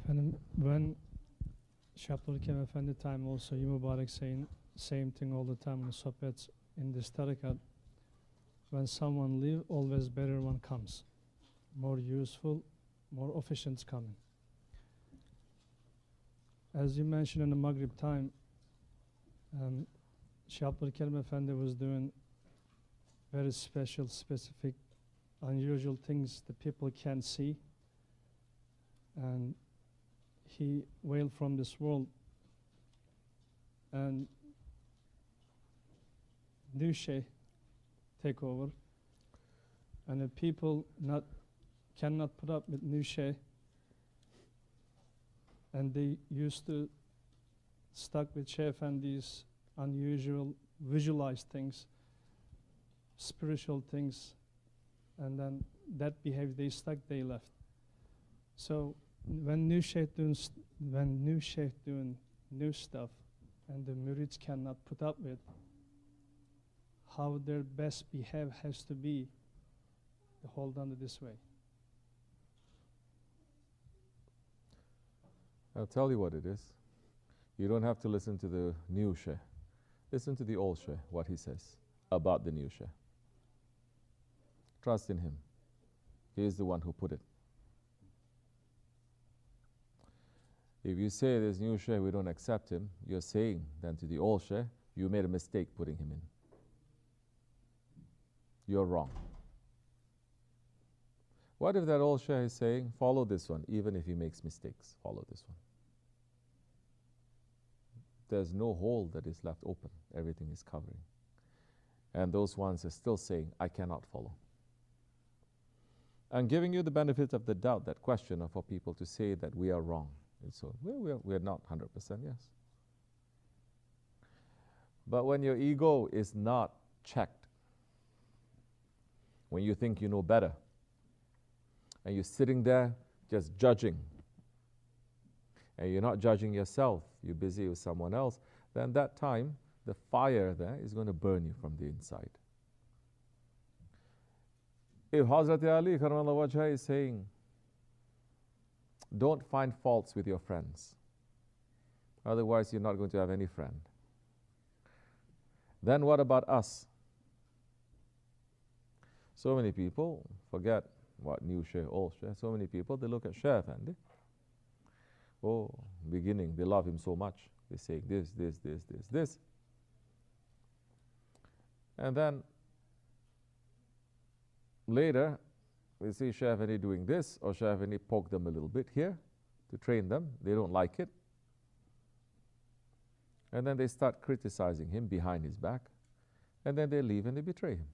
And when Shaban came Efendi time also, Mubarak saying same thing all the time on sohbets in this tariqat. When someone leave, always better one comes. More useful, more efficient coming. As you mentioned in the Maghrib time, Shaban Efendi was doing very special, specific, unusual things that people can't see. And he wailed from this world. And new Shaykh take over. And the people cannot put up with new Shaykh. And they used to stuck with Shaykh and these unusual visualized things, spiritual things, and then that behavior they stuck, they left. So when new Shaykh doing new stuff, and the murids cannot put up with, how their best behave has to be to hold on to this way. I'll tell you what it is. You don't have to listen to the new Shaykh. Listen to the old Shaykh, what he says about the new Shaykh. Trust in him. He is the one who put it. If you say this new Shaykh, we don't accept him, you're saying then to the old Shaykh, you made a mistake putting him in. You're wrong. What if that old Shaykh is saying, follow this one, even if he makes mistakes, follow this one. There's no hole that is left open. Everything is covering. And those ones are still saying, I cannot follow. I'm giving you the benefit of the doubt, that question for people to say that we are wrong. And so we're not 100%, yes. But when your ego is not checked, when you think you know better, and you're sitting there just judging, and you're not judging yourself, you're busy with someone else, then that time, the fire there is going to burn you from the inside. If Hazrat Ali Karamallahu Wajha is saying, don't find faults with your friends, otherwise you're not going to have any friend. Then what about us? So many people forget what new Shaykh, old Shaykh. So many people, they look at Shaykh Effendi. Oh, beginning, they love him so much. They say this. And then later, we see Shaykh Effendi doing this, or Shaykh Effendi poke them a little bit here to train them. They don't like it. And then they start criticizing him behind his back. And then they leave and they betray him.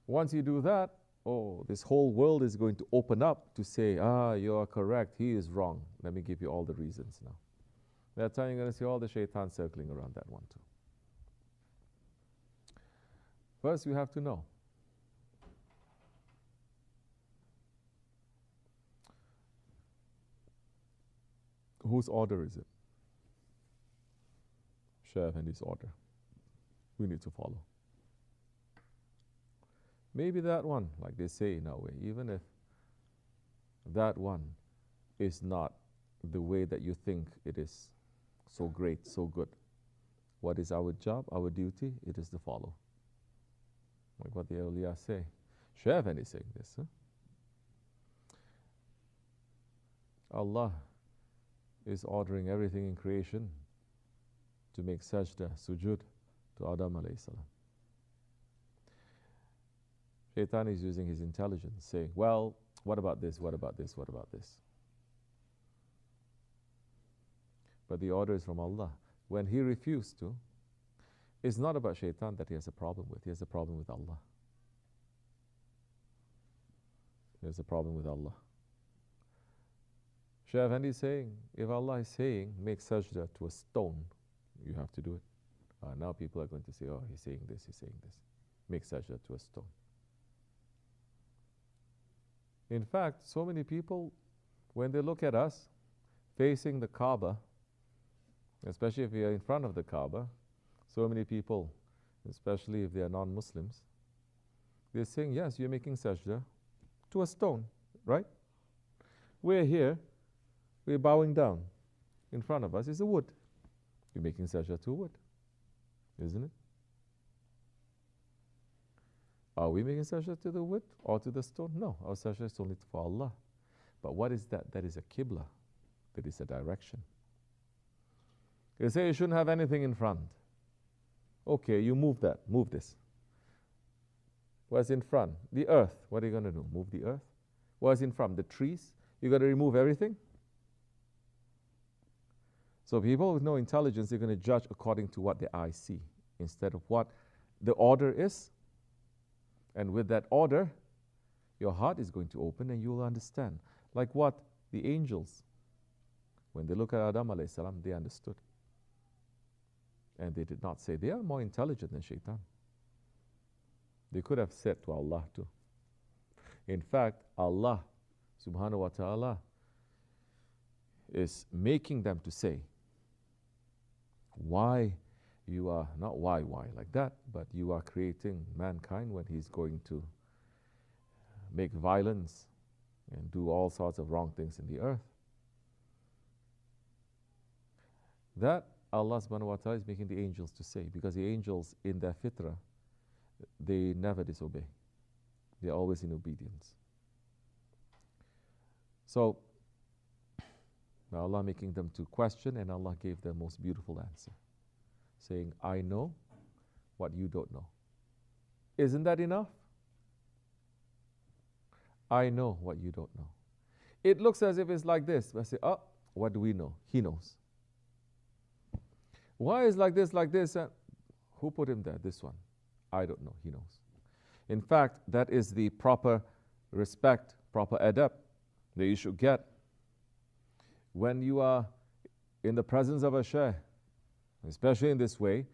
Once you do that, oh, this whole world is going to open up to say, you are correct, he is wrong. Let me give you all the reasons now. That time you're going to see all the shaitan circling around that one too. First, you have to know. Whose order is it? Shaykh Effendi's order. We need to follow. Maybe that one, like they say in our way, even if that one is not the way that you think it is so great, so good. What is our job, our duty? It is to follow. Like what the awliya say. Shaykh Effendi is saying this. Allah is ordering everything in creation to make sajda, sujud to Adam alayhi salam. Shaitan is using his intelligence, saying, well, what about this, what about this, what about this? But the order is from Allah. When he refused to, it's not about Shaitan that he has a problem with. He has a problem with Allah. He has a problem with Allah. Shaykh Effendi is saying, if Allah is saying, make sajda to a stone, you have to do it. Now people are going to say, oh, he's saying this, he's saying this. Make sajda to a stone. In fact, so many people, when they look at us facing the Kaaba, especially if we are in front of the Kaaba, so many people, especially if they are non-Muslims, They're saying, yes, you're making sajda to a stone, right? We're here, we're bowing down. In front of us is a wood. You're making sajda to wood, isn't it? Are we making sajda to the wood or to the stone? No, our sajda is only for Allah. But what is that? That is a qibla. That is a direction. You say you shouldn't have anything in front. Okay, you move that, move this. What's in front? The earth. What are you going to do? Move the earth? What's in front? The trees? You're going to remove everything? So people with no intelligence, they're going to judge according to what their eyes see instead of what the order is. And with that order, your heart is going to open and you will understand. Like what the angels, when they look at Adam alayhi salam, they understood. And they did not say, they are more intelligent than shaitan. They could have said to Allah too. In fact, Allah subhanahu wa ta'ala is making them to say, why you are, not why like that, but you are creating mankind when he's going to make violence and do all sorts of wrong things in the earth. That Allah subhanahu wa ta'ala is making the angels to say, because the angels in their fitrah, they never disobey. They're always in obedience. So, now Allah making them to question, and Allah gave the most beautiful answer, saying, I know what you don't know. Isn't that enough? I know what you don't know. It looks as if it's like this. I say, oh, what do we know? He knows. Why is like this, like this? Who put him there? This one. I don't know. He knows. In fact, that is the proper respect, proper adab that you should get when you are in the presence of a shaykh, especially in this way,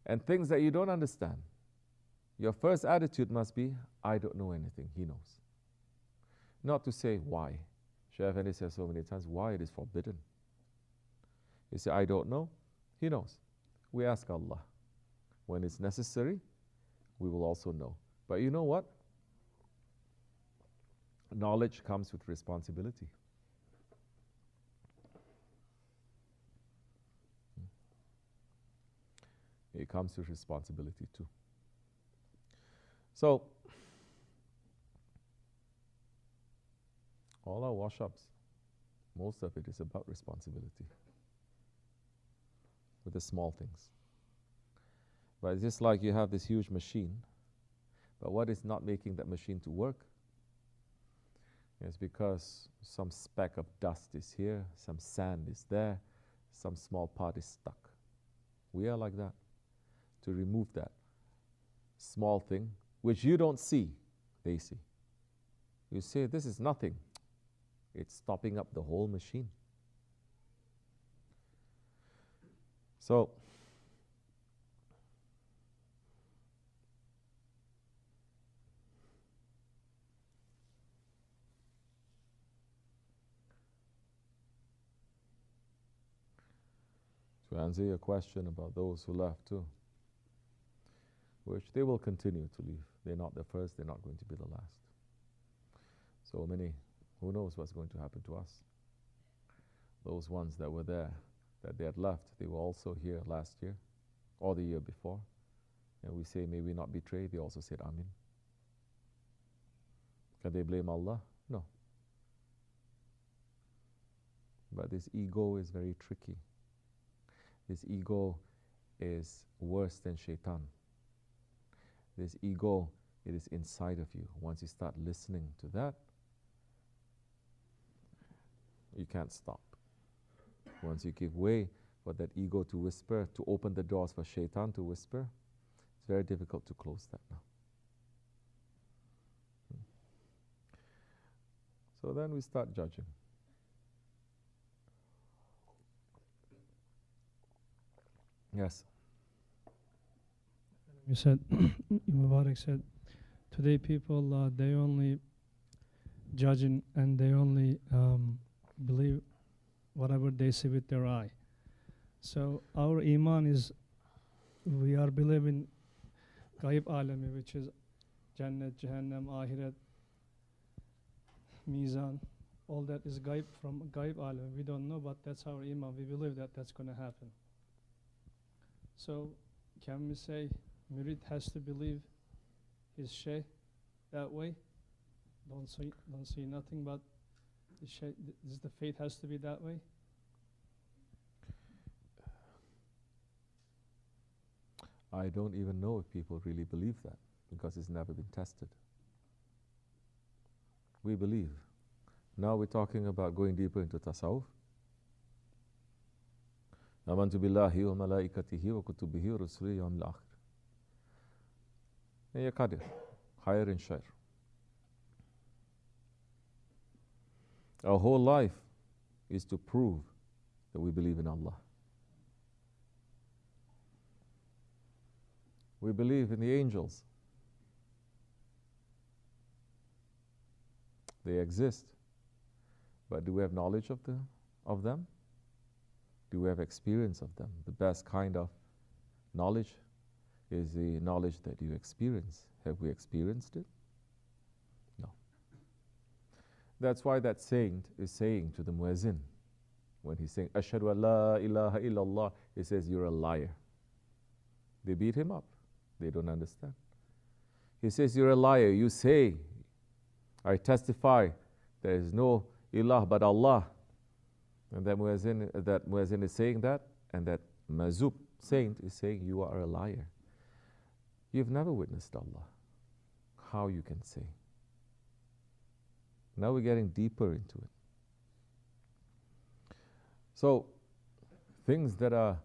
and things that you don't understand. Your first attitude must be, I don't know anything. He knows. Not to say why. Shaykh Effendi says so many times, why it is forbidden. You say, I don't know. He knows. We ask Allah. When it's necessary, we will also know. But you know what? Knowledge comes with responsibility. It comes with responsibility too. So, all our wash-ups, most of it is about responsibility with the small things. But it's just like you have this huge machine, but what is not making that machine to work? It's because some speck of dust is here, some sand is there, some small part is stuck. We are like that. To remove that small thing, which you don't see, they see. You say, this is nothing. It's stopping up the whole machine. So, to answer your question about those who left too, which they will continue to leave. They're not the first, they're not going to be the last. So many, who knows what's going to happen to us? Those ones that were there, that they had left, they were also here last year or the year before. And we say, may we not betray. They also said, Amin. Can they blame Allah? No. But this ego is very tricky. This ego is worse than shaitan. This ego, it is inside of you. Once you start listening to that, you can't stop. Once you give way for that ego to whisper, to open the doors for shaitan to whisper, it's very difficult to close that now. So then we start judging. Yes. You said, Mubarak said, today people, they only judging and they only believe whatever they see with their eye. So our iman is, we are believing Ghaib Alami, which is Jannat, Jahannam, Akhirat, Mizan, all that is gaib from gaib alam. We don't know, but that's our iman. We believe that that's going to happen. So, can we say murid has to believe his shaykh that way? Don't see nothing but the shaykh. The faith has to be that way. I don't even know if people really believe that, because it's never been tested. We believe. Now we're talking about going deeper into tasawwuf. Amantu billahi wa malaikatihi wa kutubihi wa rusulihi wa al-akhir. And ya qadir, khair and shar. Our whole life is to prove that we believe in Allah. We believe in the angels. They exist. But do we have knowledge of them? Do we have experience of them? The best kind of knowledge is the knowledge that you experience. Have we experienced it? No. That's why that saint is saying to the muezzin, when he's saying, Ashhadu an la ilaha illallah, he says, you're a liar. They beat him up. They don't understand. He says, you're a liar. You say, I testify, there is no ilah but Allah. And that muezzin is saying that, and that mazub saint is saying, you are a liar. You've never witnessed Allah. How you can say? Now we're getting deeper into it. So, things that are,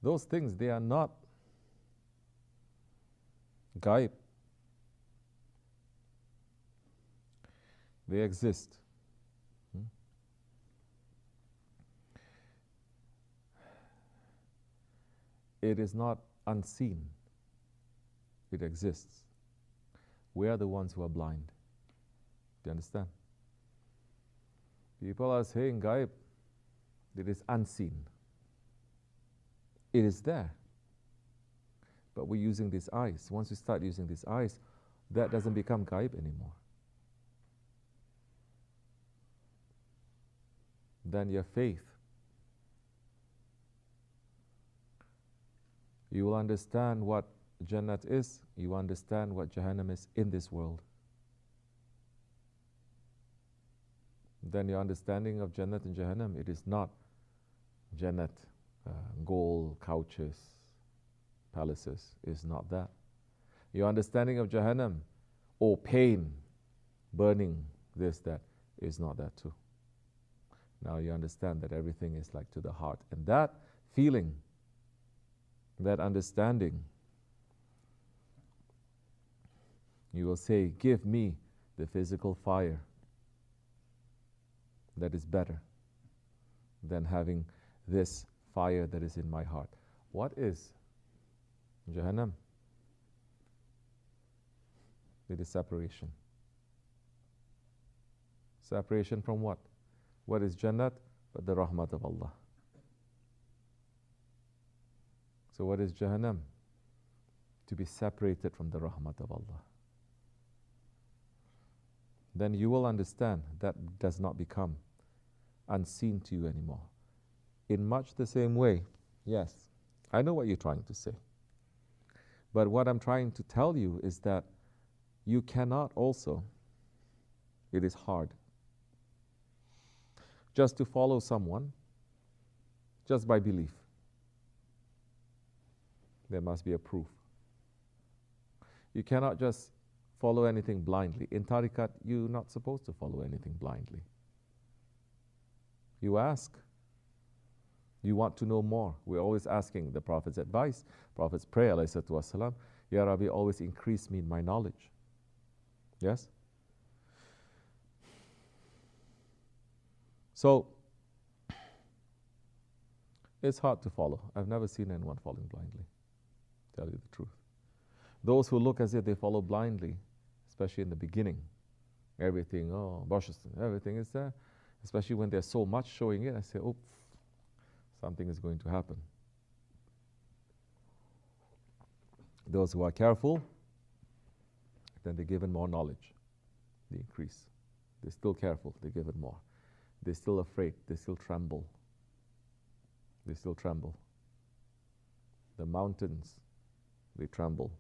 those things, they are not gaib. They exist. It is not unseen. It exists. We are the ones who are blind. Do you understand? People are saying gaib, it is unseen. It is there. But we're using these eyes. Once we start using these eyes, that doesn't become gaib anymore. Then your faith, you will understand what Jannat is, you understand what Jahannam is in this world. Then your understanding of Jannat and Jahannam, it is not Jannat, gold, couches, palaces, is not that. Your understanding of Jahannam, oh pain, burning, this, that, is not that too. Now you understand that everything is like to the heart. And that feeling, that understanding, you will say, give me the physical fire that is better than having this fire that is in my heart. What is Jahannam? It is separation. Separation from what? What is Jannat? But the rahmat of Allah. So what is Jahannam? To be separated from the rahmat of Allah. Then you will understand that does not become unseen to you anymore. In much the same way, yes, I know what you're trying to say. But what I'm trying to tell you is that you cannot also, it is hard, just to follow someone just by belief. There must be a proof. You cannot just follow anything blindly. In tariqat, you're not supposed to follow anything blindly. You ask. You want to know more. We're always asking the Prophet's advice. Prophet's prayer, alayhi salatu wasalam, Ya Rabbi, always increase me in my knowledge. Yes? So, it's hard to follow. I've never seen anyone following blindly, tell you the truth. Those who look as if they follow blindly, especially in the beginning, everything, everything is there, especially when there's so much showing it, I say, oh, something is going to happen. Those who are careful, then they're given more knowledge. They increase. They're still careful, they're given more. They're still afraid, they still tremble. They still tremble. The mountains, they tremble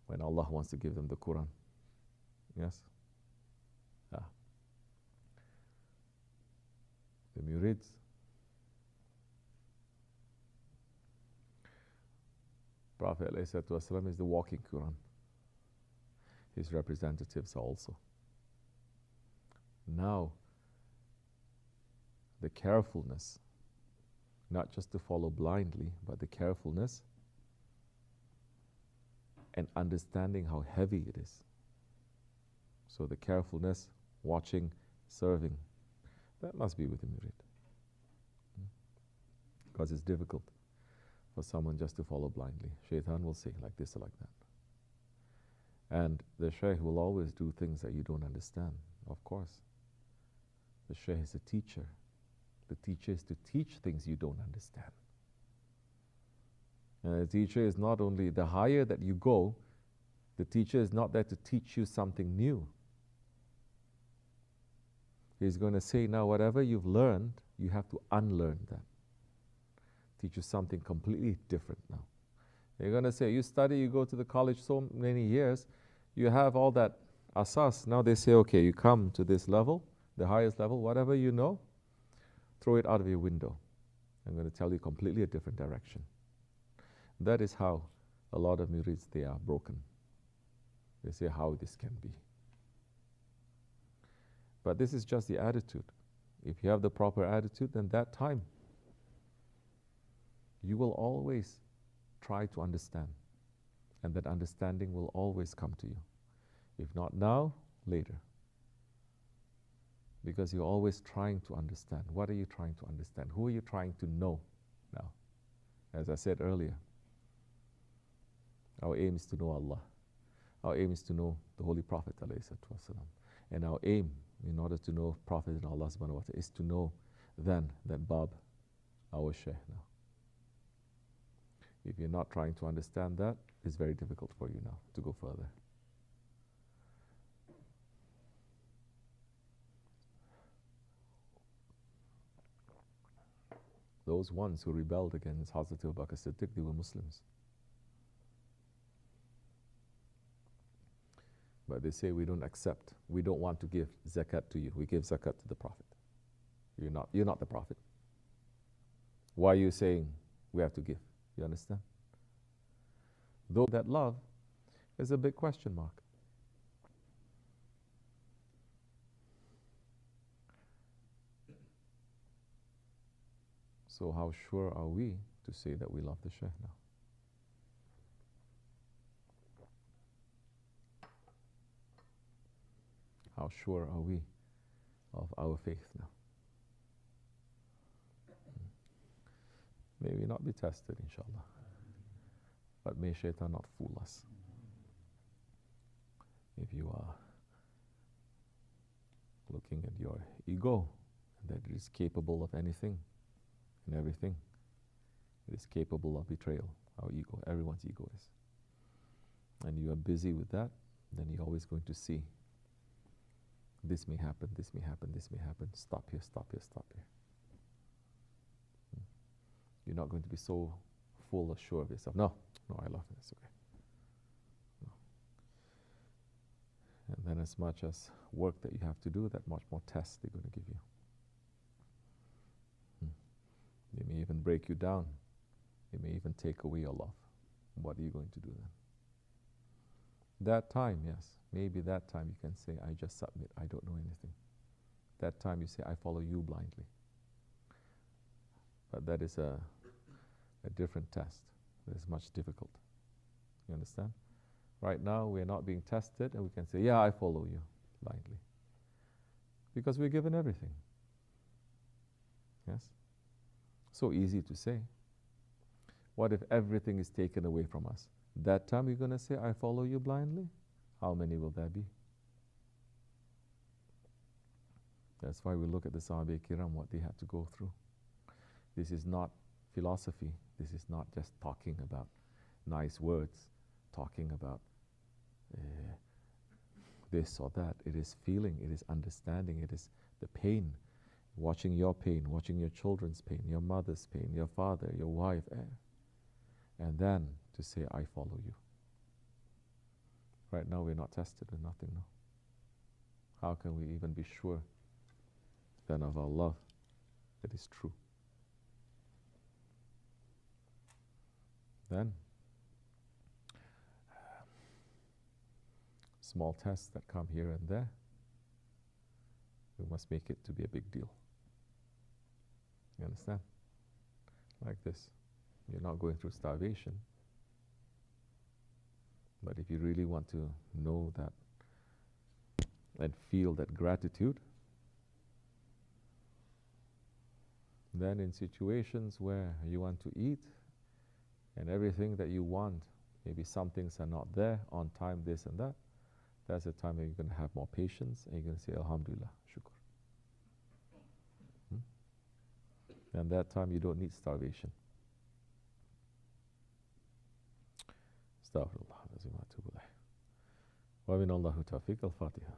when Allah wants to give them the Quran. Yes? The murids. Prophet ﷺ is the walking Quran. His representatives also. Now, the carefulness, not just to follow blindly, but the carefulness and understanding how heavy it is. So the carefulness, watching, serving, that must be with the murid. Because it's difficult for someone just to follow blindly. Shaitan will say like this or like that. And the shaykh will always do things that you don't understand, of course. The shaykh is a teacher. The teacher is to teach things you don't understand. And the teacher is not only, the higher that you go, the teacher is not there to teach you something new. He's going to say, now whatever you've learned, you have to unlearn that. Teach you something completely different now. You're going to say, you study, you go to the college so many years, you have all that asas. Now they say, okay, you come to this level, the highest level, whatever you know, throw it out of your window. I'm going to tell you completely a different direction. That is how a lot of murids, they are broken. They say how this can be. But this is just the attitude. If you have the proper attitude, then that time, you will always try to understand. And that understanding will always come to you. If not now, later. Because you're always trying to understand. What are you trying to understand? Who are you trying to know now? As I said earlier, our aim is to know Allah. Our aim is to know the Holy Prophet ﷺ. And our aim, in order to know Prophet and Allah subhanahu wa ta'ala, is to know then that Bab, our Shaykh now. If you're not trying to understand that, it's very difficult for you now to go further. Those ones who rebelled against Hazrat Abu Bakr Siddiq, they were Muslims. But they say we don't accept, we don't want to give zakat to you. We give zakat to the Prophet. You're not the Prophet. Why are you saying we have to give? You understand? Though that love is a big question mark. So how sure are we to say that we love the Shaykh now? How sure are we of our faith now? May we not be tested, inshallah. But may shaitan not fool us. If you are looking at your ego, that it is capable of anything and everything, it is capable of betrayal. Our ego, everyone's ego is. And you are busy with that, then you're always going to see this may happen, this may happen, this may happen. Stop here, stop here, stop here. You're not going to be so full or sure of yourself. No, I love it, it's okay. No. And then as much as work that you have to do, that much more tests they're going to give you. They may even break you down. They may even take away your love. What are you going to do then? That time, yes, maybe that time you can say, I just submit, I don't know anything. That time you say, I follow you blindly. But that is a different test. That is much difficult. You understand? Right now we are not being tested and we can say, yeah, I follow you blindly. Because we're given everything. Yes? So easy to say. What if everything is taken away from us? That time you're going to say, I follow you blindly? How many will there be? That's why we look at the Sahaba Kiram, what they had to go through. This is not philosophy. This is not just talking about nice words. talking about this or that. It is feeling, it is understanding, it is the pain, watching your pain, watching your children's pain, your mother's pain, your father, your wife, and then to say, I follow you. Right now we're not tested with nothing, no. How can we even be sure then of our love that is true? Then, small tests that come here and there, we must make it to be a big deal. You understand? Like this. You're not going through starvation. But if you really want to know that and feel that gratitude, then in situations where you want to eat and everything that you want, maybe some things are not there on time, this and that, that's the time when you're going to have more patience and you're going to say, Alhamdulillah, shukr. And that time you don't need starvation. Astaghfirullah. Wa min Allahu tawfiq. Al-Fatiha.